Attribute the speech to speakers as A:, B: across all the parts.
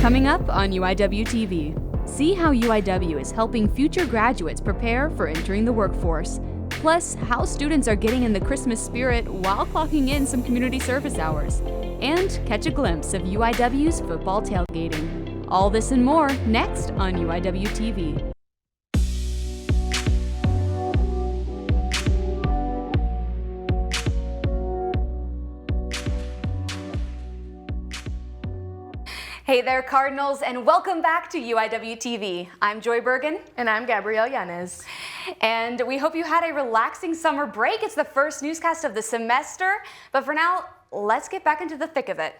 A: Coming up on UIWtv, see how UIW is helping future graduates prepare for entering the workforce. Plus, how students are getting in the Christmas spirit while clocking in some community service hours. And catch a glimpse of UIW's football tailgating. All this and more next on UIWtv.
B: Hey there, Cardinals, and welcome back to UIWtv. I'm Joy Bergen.
C: And I'm Gabrielle Yanez.
B: And we hope you had a relaxing summer break. It's the first newscast of the semester, but for now, let's get back into the thick of it.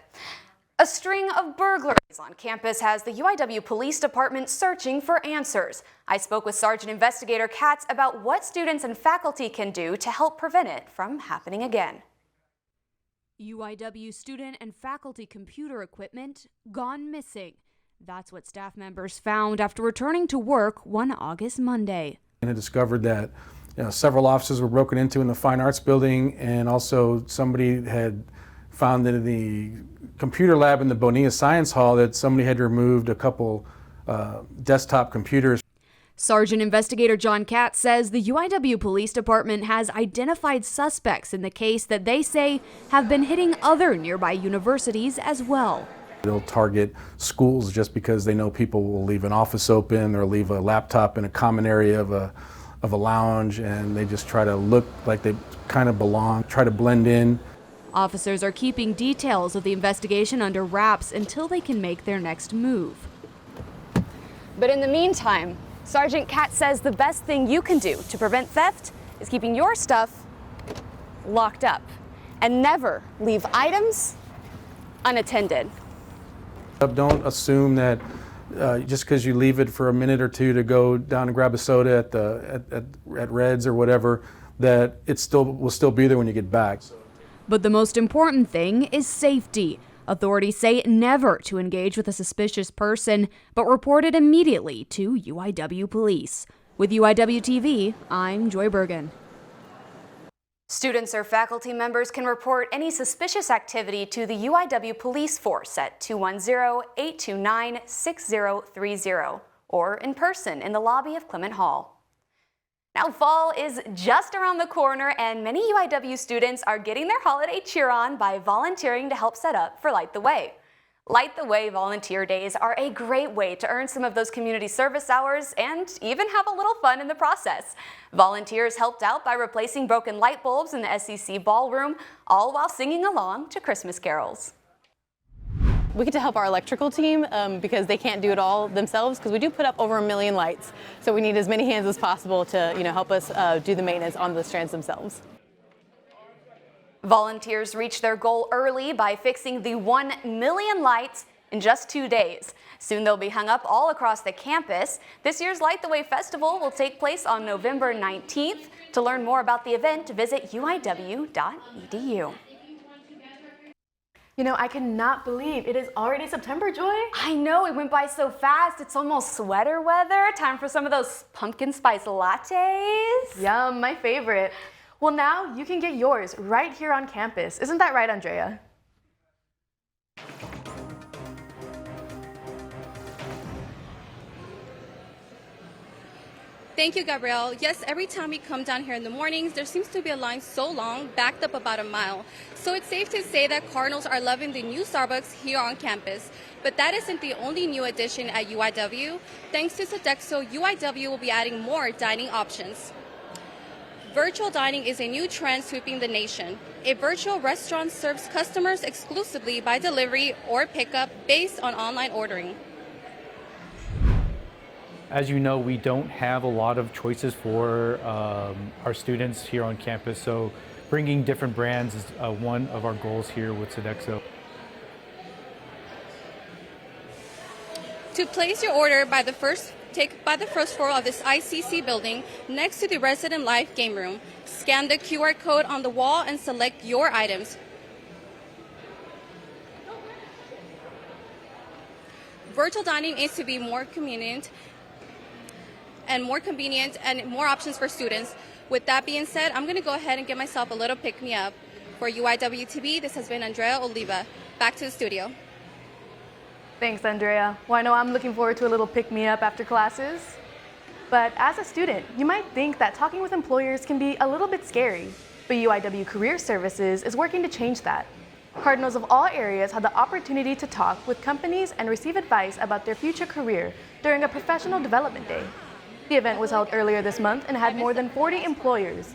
B: A string of burglaries on campus has the UIW Police Department searching for answers. I spoke with Sergeant Investigator Katz about what students and faculty can do to help prevent it from happening again.
A: UIW student and faculty computer equipment gone missing. That's what staff members found after returning to work one August Monday.
D: And it discovered that several offices were broken into in the Fine Arts building, and also somebody had found in the computer lab in the Bonilla Science Hall that somebody had removed a couple desktop computers.
A: Sergeant Investigator John Katz says the UIW Police Department has identified suspects in the case that they say have been hitting other nearby universities as well.
D: They'll target schools just because they know people will leave an office open or leave a laptop in a common area of a lounge, and they just try to look like they kind of belong, try to blend in.
A: Officers are keeping details of the investigation under wraps until they can make their next move.
B: But in the meantime, Sergeant Katz says the best thing you can do to prevent theft is keeping your stuff locked up and never leave items unattended.
D: Don't assume that just because you leave it for a minute or two to go down and grab a soda at Red's or whatever, that it will still be there when you get back.
A: But the most important thing is safety. Authorities say never to engage with a suspicious person, but report it immediately to UIW Police. With UIWtv, I'm Joy Bergen.
B: Students or faculty members can report any suspicious activity to the UIW Police Force at 210-829-6030 or in person in the lobby of Clement Hall. Now, fall is just around the corner, and many UIW students are getting their holiday cheer on by volunteering to help set up for Light the Way. Light the Way volunteer days are a great way to earn some of those community service hours and even have a little fun in the process. Volunteers helped out by replacing broken light bulbs in the SEC ballroom, all while singing along to Christmas carols.
C: We get to help our electrical team because they can't do it all themselves, because we do put up over 1 million lights. So we need as many hands as possible to help us do the maintenance on the strands themselves.
B: Volunteers reach their goal early by fixing the 1 million lights in just 2 days. Soon they'll be hung up all across the campus. This year's Light the Way Festival will take place on November 19th. To learn more about the event, visit UIW.edu.
E: You know, I cannot believe it is already September, Joy.
B: I know, it went by so fast. It's almost sweater weather. Time for some of those pumpkin spice lattes.
E: Yum, my favorite. Well, now you can get yours right here on campus. Isn't that right, Andrea?
F: Thank you, Gabrielle. Yes, every time we come down here in the mornings, there seems to be a line so long, backed up about a mile. So it's safe to say that Cardinals are loving the new Starbucks here on campus. But that isn't the only new addition at UIW. Thanks to Sodexo, UIW will be adding more dining options. Virtual dining is a new trend sweeping the nation. A virtual restaurant serves customers exclusively by delivery or pickup based on online ordering.
G: As you know, we don't have a lot of choices for our students here on campus, so bringing different brands is one of our goals here with Sodexo.
F: To place your order by the first floor of this ICC building next to the Resident Life game room, scan the QR code on the wall and select your items. Virtual dining is to be more convenient and more options for students. With that being said, I'm going to go ahead and give myself a little pick-me-up. For UIWtv, this has been Andrea Oliva. Back to the studio.
E: Thanks, Andrea. Well, I know I'm looking forward to a little pick-me-up after classes. But as a student, you might think that talking with employers can be a little bit scary. But UIW Career Services is working to change that. Cardinals of all areas had the opportunity to talk with companies and receive advice about their future career during a professional development day. The event was held earlier this month and had more than 40 employers.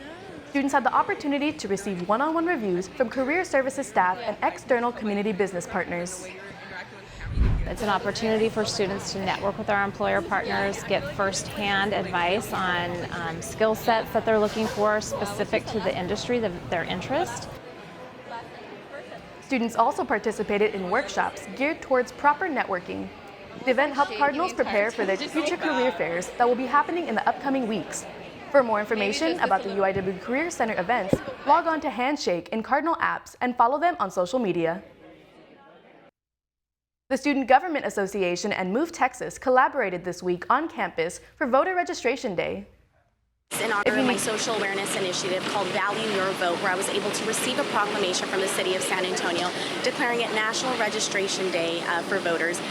E: Students had the opportunity to receive one-on-one reviews from career services staff and external community business partners.
H: It's an opportunity for students to network with our employer partners, get first-hand advice on skill sets that they're looking for specific to the industry, their interest.
E: Students also participated in workshops geared towards proper networking. The event helped Cardinals prepare for their future career fairs that will be happening in the upcoming weeks. For more information about the UIW Career Center events, log on to Handshake in Cardinal apps and follow them on social media. The Student Government Association and Move Texas collaborated this week on campus for Voter Registration Day.
I: In honor of my social awareness initiative called Value Your Vote, where I was able to receive a proclamation from the city of San Antonio declaring it National Registration Day for voters.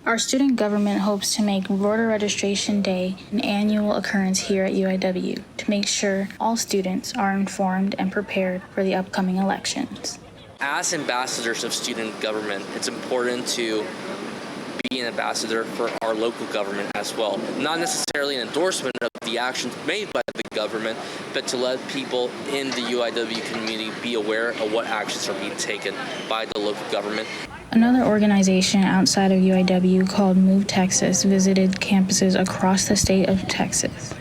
J: Our student government hopes to make Voter Registration Day an annual occurrence here at UIW to make sure all students are informed and prepared for the upcoming elections.
K: As ambassadors of student government, it's important to be an ambassador for our local government as well. Not necessarily an endorsement of the actions made by the government, but to let people in the UIW community be aware of what actions are being taken by the local government.
J: Another organization outside of UIW called Move Texas visited campuses across the state of Texas.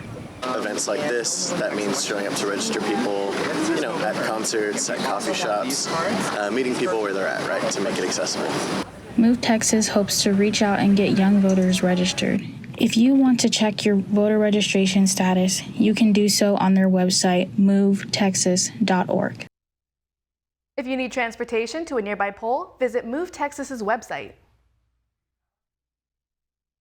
L: Events like this, that means showing up to register people, at concerts, at coffee shops, meeting people where they're at, right, to make it accessible.
J: Move Texas hopes to reach out and get young voters registered. If you want to check your voter registration status, you can do so on their website, movetexas.org.
E: If you need transportation to a nearby poll, visit Move Texas's website.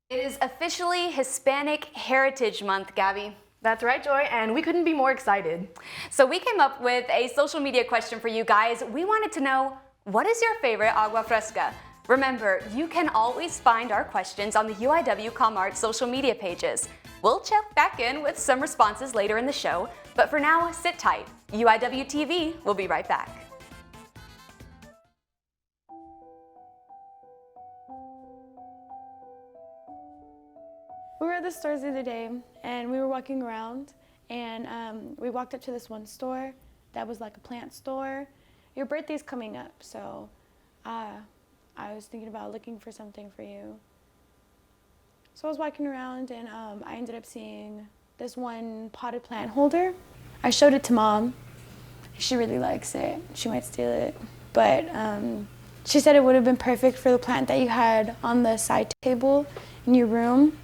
B: It is officially Hispanic Heritage Month, Gabby.
E: That's right, Joy, and we couldn't be more excited.
B: So we came up with a social media question for you guys. We wanted to know, what is your favorite agua fresca? Remember, you can always find our questions on the UIW ComArt social media pages. We'll check back in with some responses later in the show, but for now, sit tight. UIWtv will be right back.
M: We were at the stores the other day, and we were walking around, and we walked up to this one store that was like a plant store. Your birthday's coming up, so I was thinking about looking for something for you. So I was walking around, and I ended up seeing this one potted plant holder. I showed it to Mom. She really likes it. She might steal it, but she said it would have been perfect for the plant that you had on the side table in your room.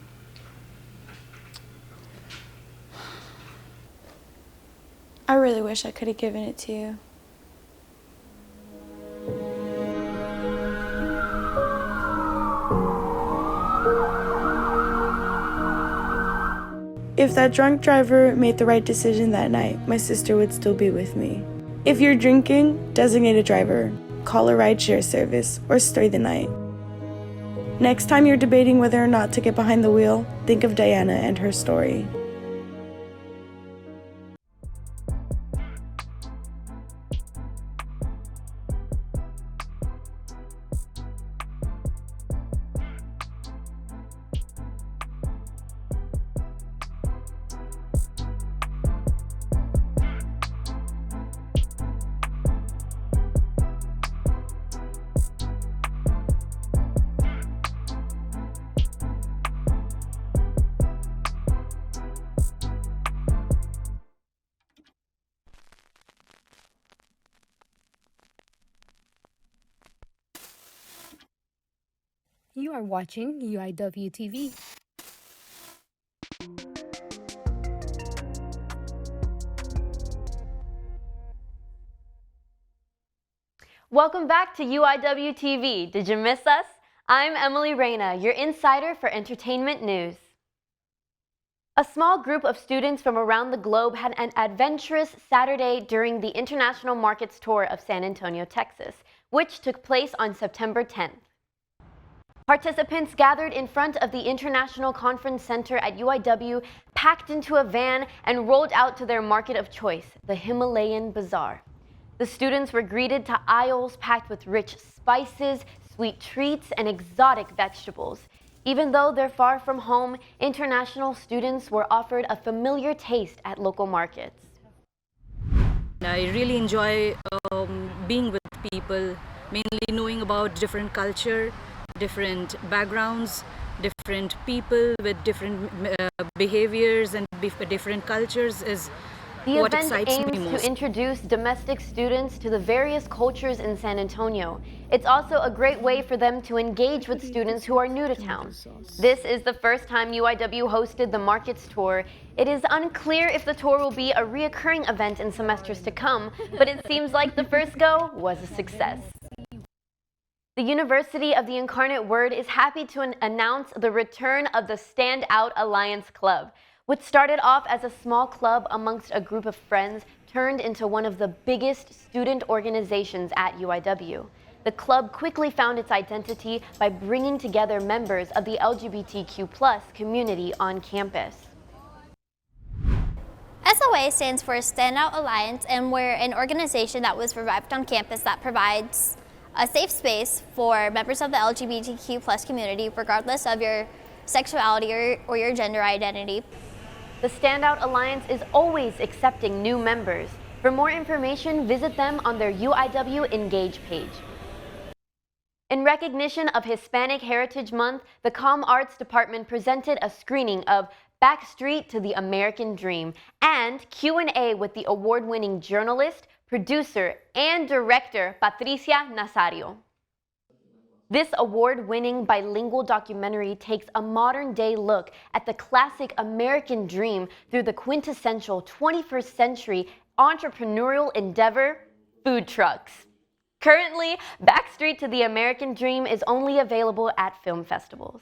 M: I really wish I could have given it to you. If that drunk driver made the right decision that night, my sister would still be with me. If you're drinking, designate a driver, call a rideshare service, or stay the night. Next time you're debating whether or not to get behind the wheel, think of Diana and her story.
N: You are watching UIWtv.
O: Welcome back to UIWtv. Did you miss us? I'm Emily Reyna, your insider for entertainment news. A small group of students from around the globe had an adventurous Saturday during the International Markets Tour of San Antonio, Texas, which took place on September 10th. Participants gathered in front of the International Conference Center at UIW, packed into a van, and rolled out to their market of choice, the Himalayan Bazaar. The students were greeted to aisles packed with rich spices, sweet treats, and exotic vegetables. Even though they're far from home, international students were offered a familiar taste at local markets.
P: I really enjoy being with people, mainly knowing about different culture, different backgrounds, different people with different behaviors and different cultures is what excites me most.
O: The event aims to introduce domestic students to the various cultures in San Antonio. It's also a great way for them to engage with students who are new to town. This is the first time UIW hosted the Markets Tour. It is unclear if the tour will be a reoccurring event in semesters to come, but it seems like the first go was a success. The University of the Incarnate Word is happy to announce the return of the Stand Out Alliance Club, which started off as a small club amongst a group of friends, turned into one of the biggest student organizations at UIW. The club quickly found its identity by bringing together members of the LGBTQ+ community on campus.
Q: SOA stands for Stand Out Alliance, and we're an organization that was revived on campus that provides a safe space for members of the LGBTQ+ community, regardless of your sexuality or your gender identity.
O: The Standout Alliance is always accepting new members. For more information, visit them on their UIW Engage page. In recognition of Hispanic Heritage Month, the Comm Arts Department presented a screening of Backstreet to the American Dream and Q&A with the award-winning journalist, producer, and director Patricia Nazario. This award-winning bilingual documentary takes a modern-day look at the classic American dream through the quintessential 21st century entrepreneurial endeavor, food trucks. Currently, Backstreet to the American Dream is only available at film festivals.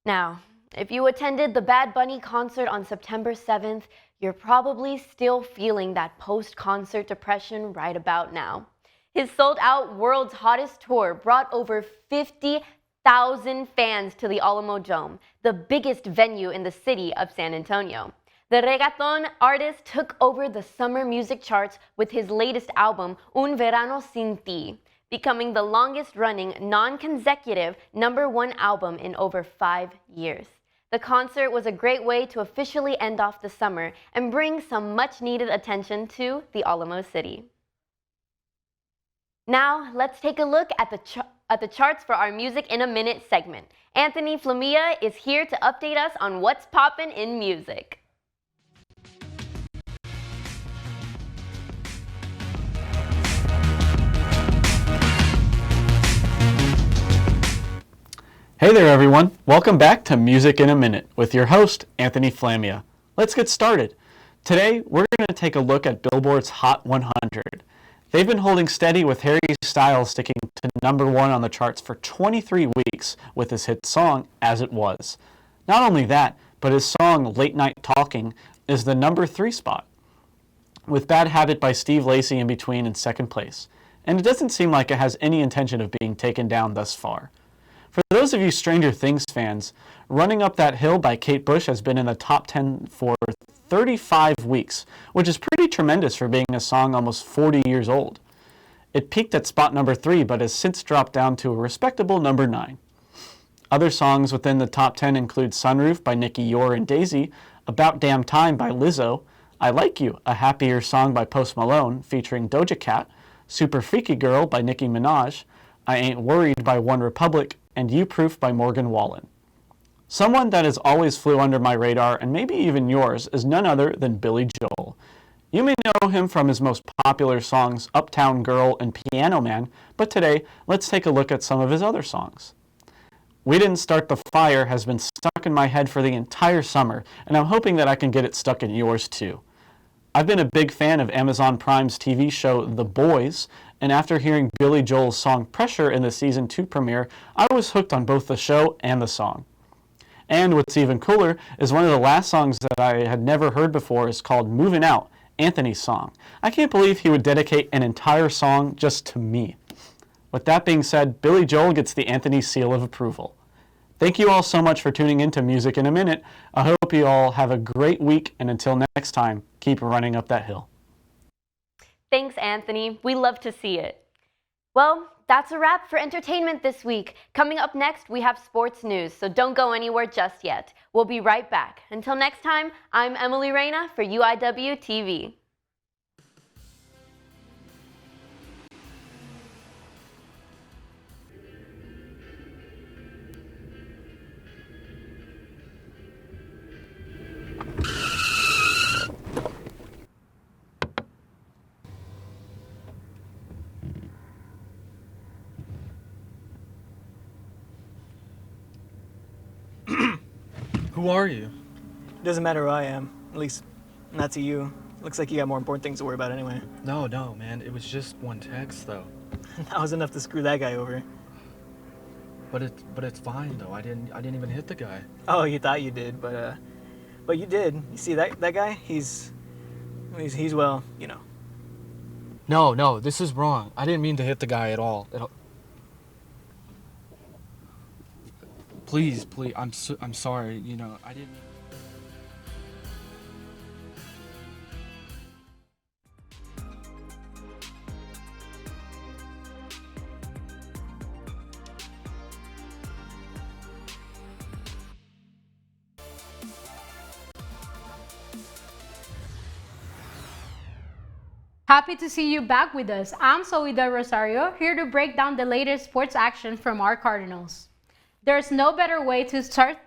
O: Now, if you attended the Bad Bunny concert on September 7th, you're probably still feeling that post-concert depression right about now. His sold-out World's Hottest Tour brought over 50,000 fans to the Alamo Dome, the biggest venue in the city of San Antonio. The reggaeton artist took over the summer music charts with his latest album, Un Verano Sin Ti, becoming the longest-running, non-consecutive #1 album in over 5 years. The concert was a great way to officially end off the summer and bring some much-needed attention to the Alamo City. Now, let's take a look at the charts for our Music in a Minute segment. Anthony Flamia is here to update us on what's poppin' in music.
R: Hey there everyone, welcome back to Music in a Minute with your host, Anthony Flamia. Let's get started. Today, we're going to take a look at Billboard's Hot 100. They've been holding steady with Harry Styles sticking to #1 on the charts for 23 weeks with his hit song, As It Was. Not only that, but his song, Late Night Talking, is the #3 spot, with Bad Habit by Steve Lacy in between in second place. And it doesn't seem like it has any intention of being taken down thus far. For those of you Stranger Things fans, Running Up That Hill by Kate Bush has been in the top 10 for 35 weeks, which is pretty tremendous for being a song almost 40 years old. It peaked at spot #3, but has since dropped down to a respectable #9. Other songs within the top 10 include Sunroof by Nicki Yor and Daisy, About Damn Time by Lizzo, I Like You, a happier song by Post Malone featuring Doja Cat, Super Freaky Girl by Nicki Minaj, I Ain't Worried by One Republic, and You Proof by Morgan Wallen. Someone that has always flew under my radar, and maybe even yours, is none other than Billy Joel. You may know him from his most popular songs, Uptown Girl and Piano Man, but today, let's take a look at some of his other songs. We Didn't Start the Fire has been stuck in my head for the entire summer, and I'm hoping that I can get it stuck in yours too. I've been a big fan of Amazon Prime's TV show The Boys, and after hearing Billy Joel's song Pressure in the Season 2 premiere, I was hooked on both the show and the song. And what's even cooler is one of the last songs that I had never heard before is called Movin' Out, Anthony's song. I can't believe he would dedicate an entire song just to me. With that being said, Billy Joel gets the Anthony seal of approval. Thank you all so much for tuning in to Music in a Minute. I hope you all have a great week, and until next time, keep running up that hill.
O: Thanks, Anthony. We love to see it. Well, that's a wrap for entertainment this week. Coming up next, we have sports news, so don't go anywhere just yet. We'll be right back. Until next time, I'm Emily Reyna for UIWtv.
S: Who are you?
T: It doesn't matter who I am, at least not to you. Looks like you got more important things to worry about anyway.
S: No, man. It was just one text, though.
T: That was enough to screw that guy over.
S: But it's fine though. I didn't even hit the guy.
T: Oh, you thought you did, but you did. You see that guy? He's well, you know.
S: No, this is wrong. I didn't mean to hit the guy at all. Please, I'm sorry. You know, I didn't.
N: Happy to see you back with us. I'm Soida Rosario, here to break down the latest sports action from our Cardinals. There's no better way to start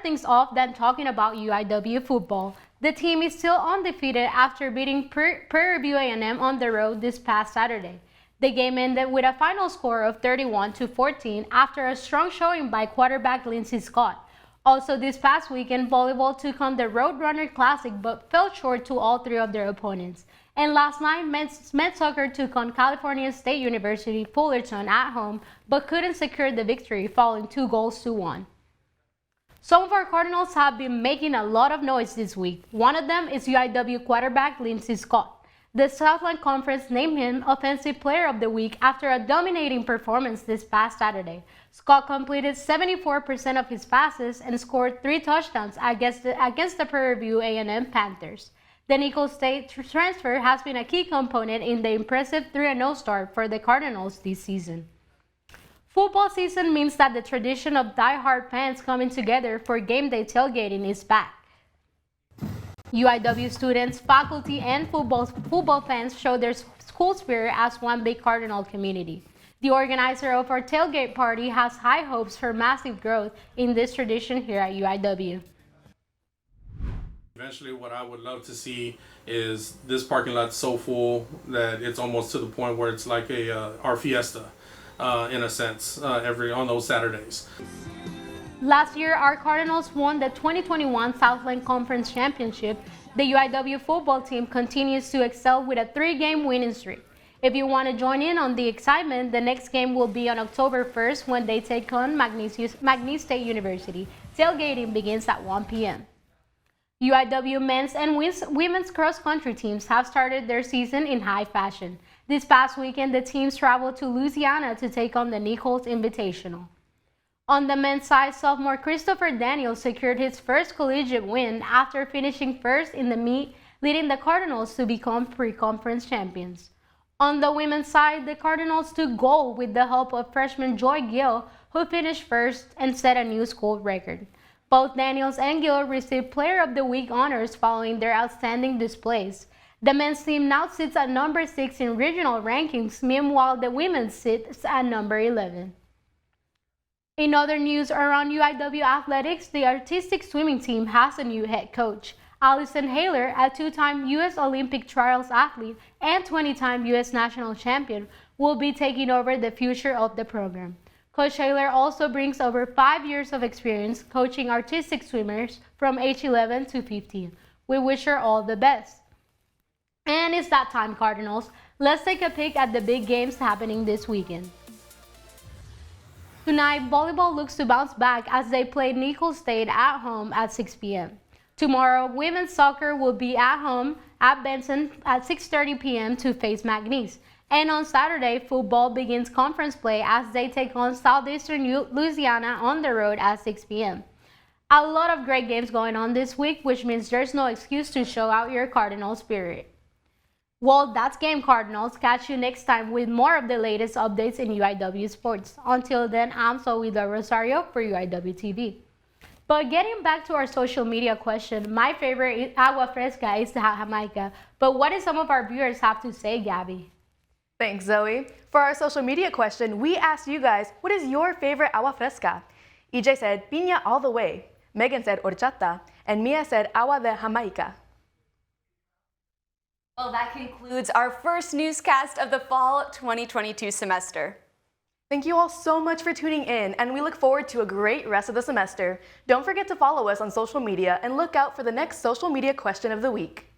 N: things off than talking about UIW football. The team is still undefeated after beating Prairie View A&M on the road this past Saturday. The game ended with a final score of 31-14 after a strong showing by quarterback Lindsey Scott. Also this past weekend, volleyball took on the Roadrunner Classic but fell short to all three of their opponents. And last night, men's soccer took on California State University Fullerton at home, but couldn't secure the victory, falling 2-1. Some of our Cardinals have been making a lot of noise this week. One of them is UIW quarterback Lindsey Scott. The Southland Conference named him Offensive Player of the Week after a dominating performance this past Saturday. Scott completed 74% of his passes and scored 3 touchdowns against the Prairie View A&M Panthers. The Nicholls State transfer has been a key component in the impressive 3-0 start for the Cardinals this season. Football season means that the tradition of die-hard fans coming together for game day tailgating is back. UIW students, faculty, and football fans show their school spirit as one big Cardinal community. The organizer of our tailgate party has high hopes for massive growth in this tradition here at UIW.
D: Eventually, what I would love to see is this parking lot so full that it's almost to the point where it's like our fiesta, in a sense, on those Saturdays.
N: Last year, our Cardinals won the 2021 Southland Conference Championship. The UIW football team continues to excel with a 3-game winning streak. If you want to join in on the excitement, the next game will be on October 1st when they take on McNeese State University. Tailgating begins at 1 p.m. UIW men's and women's cross-country teams have started their season in high fashion. This past weekend, the teams traveled to Louisiana to take on the Nicholls Invitational. On the men's side, sophomore Christopher Daniels secured his first collegiate win after finishing first in the meet, leading the Cardinals to become pre-conference champions. On the women's side, the Cardinals took gold with the help of freshman Joy Gill, who finished first and set a new school record. Both Daniels and Gill received Player of the Week honors following their outstanding displays. The men's team now sits at number 6 in regional rankings, meanwhile the women's sits at number 11. In other news around UIW athletics, the artistic swimming team has a new head coach. Allison Haler, a 2-time U.S. Olympic trials athlete and 20-time U.S. national champion, will be taking over the future of the program. Coach Haler also brings over 5 years of experience coaching artistic swimmers from age 11 to 15. We wish her all the best. And it's that time, Cardinals. Let's take a peek at the big games happening this weekend. Tonight, volleyball looks to bounce back as they play Nicholls State at home at 6 p.m. Tomorrow, women's soccer will be at home at Benson at 6:30 p.m. to face McNeese. And on Saturday, football begins conference play as they take on Southeastern Louisiana on the road at 6 p.m. A lot of great games going on this week, which means there's no excuse to show out your Cardinal spirit. Well, that's Game Cardinals. Catch you next time with more of the latest updates in UIW sports. Until then, I'm Zoe Del Rosario for UIWtv. But getting back to our social media question, my favorite agua fresca is Jamaica. But what did some of our viewers have to say, Gabby?
E: Thanks, Zoe. For our social media question, we asked you guys, what is your favorite agua fresca? EJ said, piña all the way. Megan said, horchata. And Mia said, agua de Jamaica.
B: Well, that concludes our first newscast of the fall 2022 semester.
E: Thank you all so much for tuning in, and we look forward to a great rest of the semester. Don't forget to follow us on social media and look out for the next social media question of the week.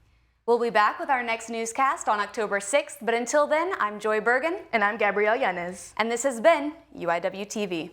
B: We'll be back with our next newscast on October 6th, but until then, I'm Joy Bergen.
E: And I'm Gabrielle Yanez.
B: And this has been UIWtv.